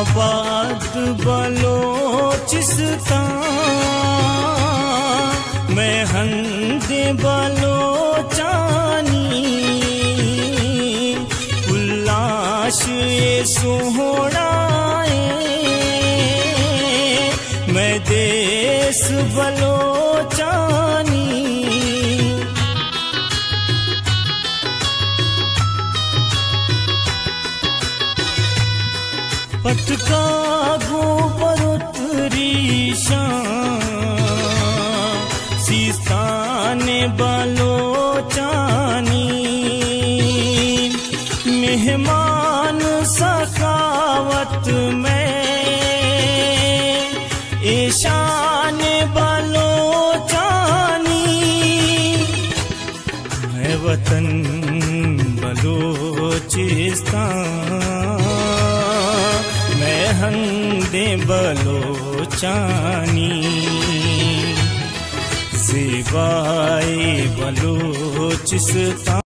आबाद बलोचिस्तान मैं हंदे बलोचानी उल्लास ये सोहराए मैं देश बलोचानी पटका गोबर उतरी शान सीस्ताने बलोचानी मेहमान सखावत में ईशान बलोचानी मैं वतन बलोचिस्तान मैं हंदे बलोचानी सिवाय बलोचिस्तान।